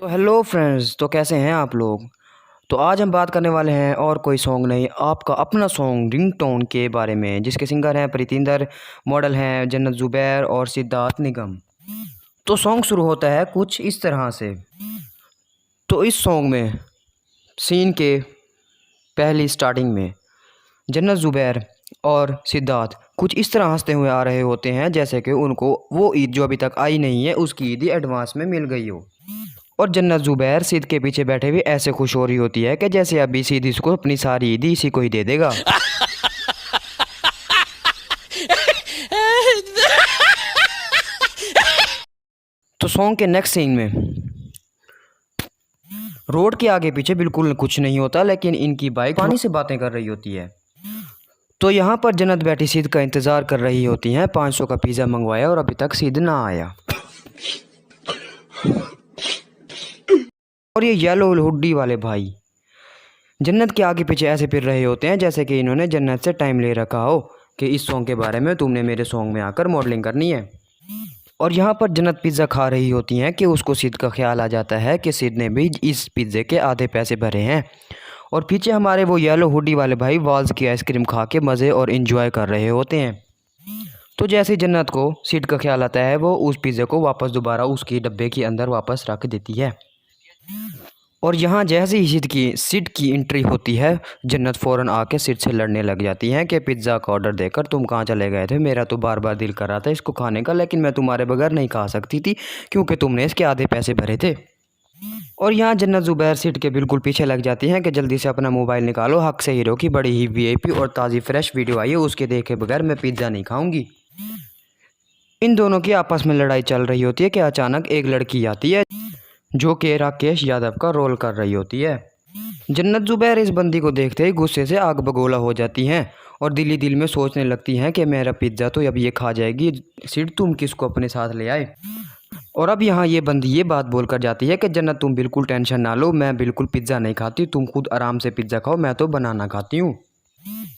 तो hello friends, तो कैसे हैं आप लोग। तो आज हम बात करने वाले हैं और कोई सॉन्ग नहीं, आपका अपना सॉन्ग रिंगटोन के बारे में, जिसके सिंगर हैं प्रीतिंदर, मॉडल हैं जन्नत ज़ुबैर और सिद्धार्थ निगम। तो सॉन्ग शुरू होता है कुछ इस तरह से। तो इस सॉन्ग में सीन के पहली स्टार्टिंग में जन्नत ज़ुबैर और सिद्धार्थ कुछ इस तरह हंसते हुए आ रहे होते हैं जैसे कि उनको वो ईद जो अभी तक आई नहीं है उसकी ईद एडवांस में मिल गई हो। और जन्नत ज़ुबैर सिद्ध के पीछे बैठे हुए ऐसे खुश हो रही होती है कि जैसे अभी सिद्ध इसको अपनी सारी ईदी इसी को ही दे देगा। तो सॉन्ग के नेक्स्ट सीन में रोड के आगे पीछे बिल्कुल कुछ नहीं होता, लेकिन इनकी बाइक पानी से बातें कर रही होती है। तो यहाँ पर जन्नत बैठी सिद्ध का इंतज़ार कर रही होती हैं। 500 का पिज़्ज़ा मंगवाया और अभी तक सिद्ध ना आया। और ये येलो हुड्डी वाले भाई जन्नत के आगे पीछे ऐसे फिर रहे होते हैं जैसे कि इन्होंने जन्नत से टाइम ले रखा हो कि इस सॉन्ग के बारे में तुमने मेरे सॉन्ग में आकर मॉडलिंग करनी है। और यहाँ पर जन्नत पिज़्ज़ा खा रही होती हैं कि उसको सिद्ध का ख्याल आ जाता है कि सिद्ध ने भी इस पिज़्ज़े के आधे पैसे भरे हैं। और पीछे हमारे वो येलो हुडी वाले भाई वाल्स की आइसक्रीम खा के मज़े और इन्जॉय कर रहे होते हैं। तो जैसे जन्नत को सिद्ध का ख्याल आता है वो उस पिज़्ज़े को वापस दोबारा उसकी डब्बे के अंदर वापस रख देती है। और यहाँ जैसे ही सिड की एंट्री होती है जन्नत फ़ौरन आके सिड से लड़ने लग जाती हैं कि पिज़्ज़ा का ऑर्डर देकर तुम कहाँ चले गए थे, मेरा तो बार बार दिल कर रहा था इसको खाने का, लेकिन मैं तुम्हारे बगैर नहीं खा सकती थी क्योंकि तुमने इसके आधे पैसे भरे थे। और यहाँ जन्नत ज़ुबैर सिड के बिल्कुल पीछे लग जाती हैं कि जल्दी से अपना मोबाइल निकालो, हक से हीरो की बड़ी ही वीआईपी और ताज़ी फ्रेश वीडियो आई है, उसके देखे बगैर मैं पिज़्ज़ा नहीं खाऊंगी। इन दोनों की आपस में लड़ाई चल रही होती है कि अचानक एक लड़की आती है जो कि राकेश यादव का रोल कर रही होती है। जन्नत ज़ुबैर इस बंदी को देखते ही गुस्से से आग बगोला हो जाती हैं और दिल ही दिल में सोचने लगती हैं कि मेरा पिज़्ज़ा तो अब ये खा जाएगी, सिड तुम किसको अपने साथ ले आए। और अब यहाँ ये बंदी ये बात बोलकर जाती है कि जन्नत तुम बिल्कुल टेंशन ना लो, मैं बिल्कुल पिज़्ज़ा नहीं खाती, तुम खुद आराम से पिज़्ज़ा खाओ, मैं तो बनाना खाती हूँ।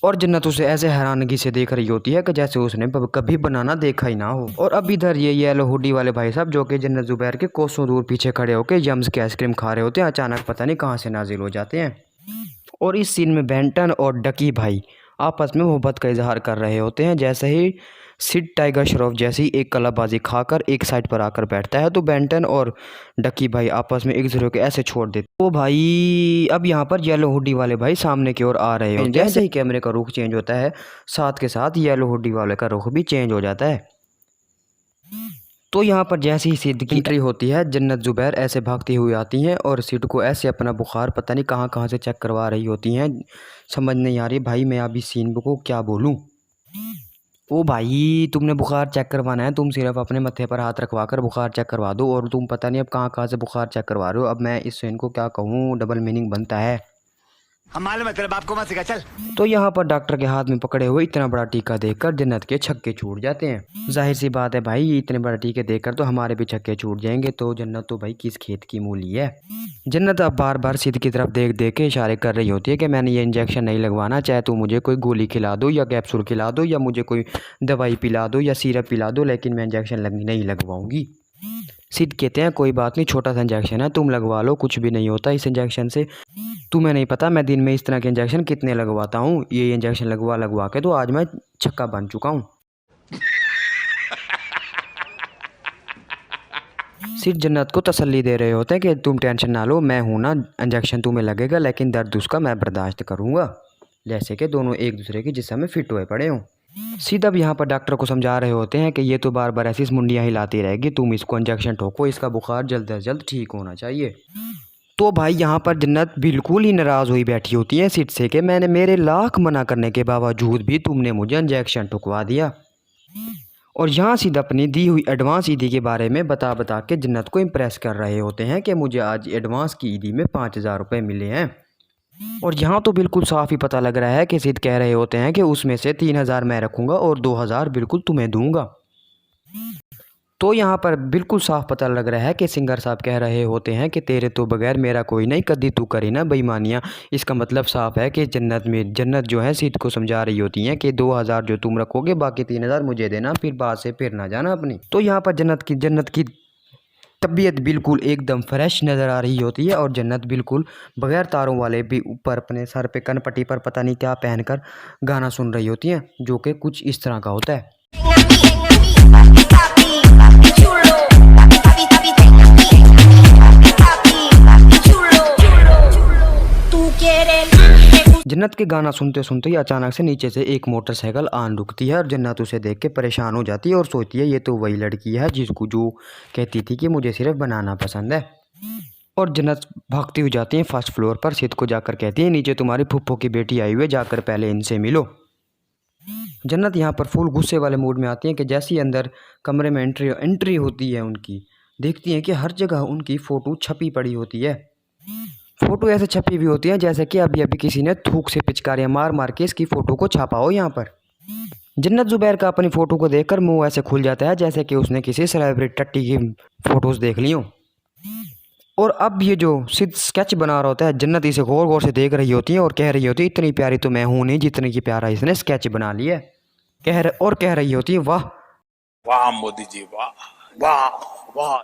और जन्नत उसे ऐसे हैरानगी से देख रही होती है कि जैसे उसने कभी बनाना देखा ही ना हो। और अब इधर ये येलो हुडी वाले भाई साहब जो कि जन्नत ज़ुबैर के कोसों दूर पीछे खड़े होकर यम्स की आइसक्रीम खा रहे होते हैं, अचानक पता नहीं कहाँ से नाजिल हो जाते हैं। और इस सीन में बेंटन और डकी भाई आपस में मोहब्बत का इजहार कर रहे होते हैं। जैसे ही सिड टाइगर श्रॉफ जैसी एक कलाबाजी खाकर एक साइड पर आकर बैठता है तो बेंटन और डकी भाई आपस में एक दूसरे को ऐसे छोड़ देते। तो भाई अब यहाँ पर येलो हुडी वाले भाई सामने की ओर आ रहे हैं। जैसे ही कैमरे का रुख चेंज होता है साथ के साथ येलो हुडी वाले का रुख भी चेंज हो जाता है। तो यहाँ पर जैसे ही सिड की एंट्री होती है जन्नत ज़ुबैर ऐसे भागती हुई आती हैं और सिड को ऐसे अपना बुखार पता नहीं कहाँ कहाँ से चेक करवा रही होती हैं। समझ नहीं आ रही भाई मैं अभी सीन को क्या बोलूँ। ओ भाई तुमने बुखार चेक करवाना है, तुम सिर्फ अपने मत्थे पर हाथ रखवा कर बुखार चेक करवा दो और तुम पता नहीं अब कहाँ कहाँ से बुखार चेक करवा रहे हो। अब मैं इस सीन को क्या कहूँ, डबल मीनिंग बनता है। हम मालूम है तेरे बाप को मत सिखा चल। तो यहाँ पर डॉक्टर के हाथ में पकड़े हुए इतना बड़ा टीका देखकर जन्नत के छक्के छूट जाते हैं। जाहिर सी बात है भाई इतने बड़े टीके देखकर तो हमारे भी छक्के छूट जाएंगे। तो जन्नत तो भाई किस खेत की मूली है। जन्नत अब बार बार सिद्ध की तरफ देख देख के इशारे कर रही होती है कि मैंने ये इंजेक्शन नहीं लगवाना, चाहे तू मुझे कोई गोली खिला दो या कैप्सूल खिला दो या मुझे कोई दवाई पिला दो या सिरप पिला दो, लेकिन मैं इंजेक्शन नहीं लगवाऊंगी। सिद्ध कहते हैं कोई बात नहीं, छोटा सा इंजेक्शन है, तुम लगवा लो, कुछ भी नहीं होता इस इंजेक्शन से। तुम्हें नहीं पता मैं दिन में इस तरह के इंजेक्शन कितने लगवाता हूँ, ये इंजेक्शन लगवा के तो आज मैं छक्का बन चुका हूँ। सिर्फ जन्नत को तसल्ली दे रहे होते हैं कि तुम टेंशन ना लो, मैं हूँ ना, इंजेक्शन तुम्हें लगेगा लेकिन दर्द उसका मैं बर्दाश्त करूँगा। जैसे कि दोनों एक दूसरे के जिस्म में फिट हुए पड़े हों। सीधा अब यहाँ पर डॉक्टर को समझा रहे होते हैं कि ये तो बार बार ऐसी मुंडियाँ हिलाती रहेगी, तुम इसको इंजेक्शन ठोको, इसका बुखार जल्द से जल्द ठीक होना चाहिए। तो भाई यहाँ पर जन्नत बिल्कुल ही नाराज़ हुई बैठी होती है सिड से कि मैंने मेरे लाख मना करने के बावजूद भी तुमने मुझे इंजेक्शन ठुकवा दिया। और यहाँ सिद अपनी दी हुई एडवांस ईदी के बारे में बता बता के जन्नत को इम्प्रेस कर रहे होते हैं कि मुझे आज एडवांस की ईदी में 5,000 रुपये मिले हैं। और यहाँ तो बिल्कुल साफ ही पता लग रहा है कि सिद कह रहे होते हैं कि उसमें से 3,000 मैं रखूँगा और 2,000 बिल्कुल तुम्हें दूंगा। तो यहाँ पर बिल्कुल साफ पता लग रहा है कि सिंगर साहब कह रहे होते हैं कि तेरे तो बगैर मेरा कोई नहीं, कदी तू करे ना बेईमानियाँ। इसका मतलब साफ है कि जन्नत जो है सिद को समझा रही होती हैं कि 2,000 जो तुम रखोगे बाकी 3,000 मुझे देना, फिर बात से फिर ना जाना अपनी। तो यहाँ पर जन्नत की तबीयत बिल्कुल एकदम फ्रेश नज़र आ रही होती है और जन्नत बिल्कुल बगैर तारों वाले भी ऊपर अपने सर पे कनपट्टी पर पता नहीं क्या पहनकर गाना सुन रही होती हैं, जो कि कुछ इस तरह का होता है। जन्नत के गाना सुनते सुनते ही अचानक से नीचे से एक मोटरसाइकिल आन रुकती है और जन्नत उसे देख के परेशान हो जाती है और सोचती है ये तो वही लड़की है जिसको जो कहती थी कि मुझे सिर्फ बनाना पसंद है। और जन्नत भागती हुई जाती है फर्स्ट फ्लोर पर। सिद्ध को जाकर कहती है नीचे तुम्हारी फुफ्फो की बेटी आई हुई है, जाकर पहले इनसे मिलो। जन्नत यहाँ पर फुल गुस्से वाले मूड में आती है कि जैसी अंदर कमरे में एंट्री होती है उनकी, देखती हैं कि हर जगह उनकी फ़ोटो छपी पड़ी होती है। फ़ोटो ऐसे छपी हुई होती है जैसे कि अभी अभी किसी ने थूक से पिचकारियाँ मार मार के इसकी फ़ोटो को छापा हो यहाँ पर। जन्नत ज़ुबैर का अपनी फ़ोटो को देखकर मुंह ऐसे खुल जाता है जैसे कि उसने किसी सेलिब्रिटी टट्टी की फ़ोटोज़ देख ली हों। और अब ये जो सिद्ध स्केच बना रहा होता है, जन्नत इसे गौर गौर से देख रही होती है और कह रही होती है इतनी प्यारी तो मैं हूँ नहीं जितनी की प्यारा इसने स्केच बना लिया है। कह रही होती है वाह वाह मोदी जी, वाह वाह वाह।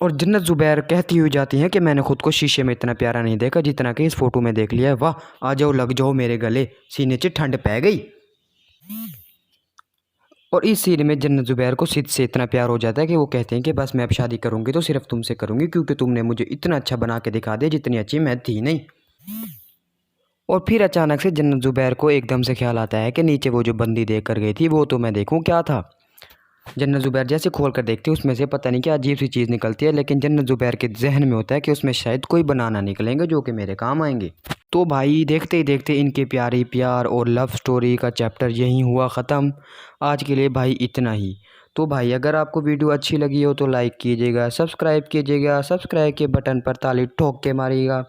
और जन्नत ज़ुबैर कहती हुई जाती है कि मैंने खुद को शीशे में इतना प्यारा नहीं देखा जितना कि इस फ़ोटो में देख लिया है। वाह, आ जाओ लग जाओ मेरे गले, सीने च ठंड पै गई। और इस सीन में जन्नत ज़ुबैर को सिद्ध से इतना प्यार हो जाता है कि वो कहते हैं कि बस मैं अब शादी करूँगी तो सिर्फ तुमसे करूँगी, क्योंकि तुमने मुझे इतना अच्छा बना के दिखा दिया जितनी अच्छी मैं थी नहीं। और फिर अचानक से जन्नत ज़ुबैर को एकदम से ख्याल आता है कि नीचे वो जो बंदी देख कर गई थी वो तो मैं देखूँ क्या था। जन्नत ज़ुबैर जैसे खोल कर देखती है उसमें से पता नहीं क्या अजीब सी चीज़ निकलती है, लेकिन जन्नत ज़ुबैर के जहन में होता है कि उसमें शायद कोई बनाना निकलेंगे जो कि मेरे काम आएंगे। तो भाई देखते ही देखते इनके प्यारी प्यार और लव स्टोरी का चैप्टर यहीं हुआ ख़त्म। आज के लिए भाई इतना ही। तो भाई अगर आपको वीडियो अच्छी लगी हो तो लाइक कीजिएगा, सब्सक्राइब कीजिएगा, सब्सक्राइब के बटन पर ताली ठोक के मारिएगा।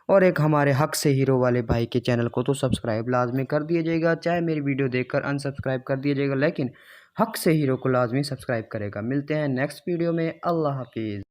और एक हमारे हक से हीरो वाले भाई के चैनल को तो सब्सक्राइब लाजमी कर दीजिएगा, चाहे मेरी वीडियो देखकर अनसब्सक्राइब कर दीजिएगा, लेकिन हक से हीरो को लाजमी सब्सक्राइब करेगा। मिलते हैं नेक्स्ट वीडियो में। अल्लाह हाफिज़।